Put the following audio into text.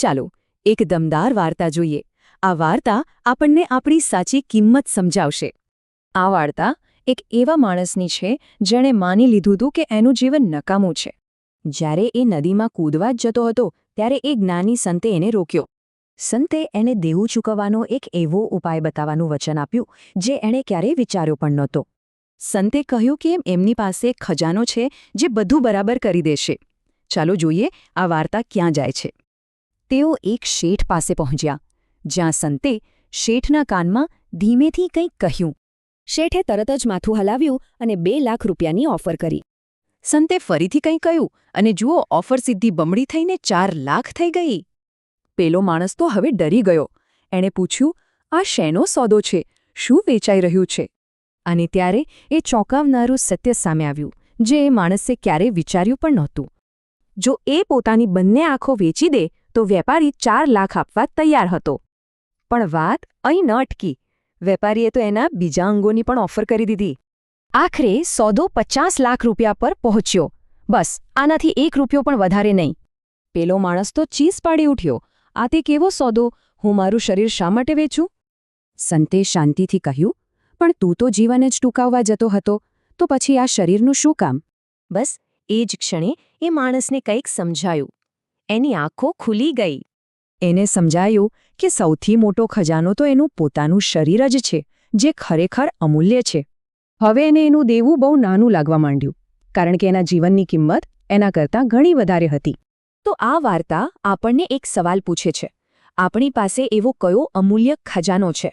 ચાલો એક દમદાર વાર્તા જોઈએ. આ વાર્તા આપણને આપણી સાચી કિંમત સમજાવશે. આ વાર્તા એક એવા માણસની છે જેણે માની લીધું હતું કે એનું જીવન નકામું છે. જ્યારે એ નદીમાં કૂદવા જ જતો હતો ત્યારે એક જ્ઞાની સંતે એને રોક્યો. સંતે એને દેવું ચૂકવવાનો એક એવો ઉપાય બતાવવાનું વચન આપ્યું જે એણે ક્યારેય વિચાર્યો પણ નહોતો. સંતે કહ્યું કે એમની પાસે એક ખજાનો છે જે બધું બરાબર કરી દેશે. ચાલો જોઈએ આ વાર્તા ક્યાં જાય છે. તેઓ એક શેઠ પાસે પહોંચ્યા, જ્યાં સંતે શેઠના કાનમાં ધીમેથી કંઈક કહ્યું. શેઠે તરત જ માથું હલાવ્યું અને 2 લાખ રૂપિયાની ઓફર કરી. સંતે ફરીથી કંઈ કહ્યું અને જુઓ, ઓફર સીધી બમણી થઈને 4 લાખ થઈ ગઈ. પેલો માણસ તો હવે ડરી ગયો. એણે પૂછ્યું, આ શેનો સોદો છે? શું વેચાઈ રહ્યું છે? અને ત્યારે એ ચોંકાવનારું સત્ય સામે આવ્યું, જે એ માણસે ક્યારેય વિચાર્યું પણ નહોતું. જો એ પોતાની બંને આંખો વેચી દે તો વેપારી 4 લાખ આપવા તૈયાર હતો. પણ વાત અહીં ન અટકી. વેપારીએ તો એના બીજા અંગોની પણ ઓફર કરી દીધી. આખરે સોદો 50 લાખ રૂપિયા પર પહોંચ્યો. બસ આનાથી 1 રૂપિયો પણ વધારે નહીં. પેલો માણસ તો ચીસ પાડી ઉઠ્યો. આ તે કેવો સોદો? હું મારું શરીર શા માટે વેચું? સંતે શાંતિથી કહ્યું, પણ તું તો જીવન જ ટૂંકાવવા જતો હતો, તો પછી આ શરીરનું શું કામ? બસ એ જ ક્ષણે એ માણસને કંઈક સમજાયું. એની આંખો ખુલી ગઈ. એને સમજાયું કે સૌથી મોટો ખજાનો તો એનું પોતાનું શરીર જ છે, જે ખરેખર અમૂલ્ય છે. હવે એને એનું દેવું બહુ નાનું લાગવા માંડ્યું, કારણ કે એના જીવનની કિંમત એના કરતાં ઘણી વધારે હતી. તો આ વાર્તા આપણને એક સવાલ પૂછે છે: આપણી પાસે એવો કયો અમૂલ્ય ખજાનો છે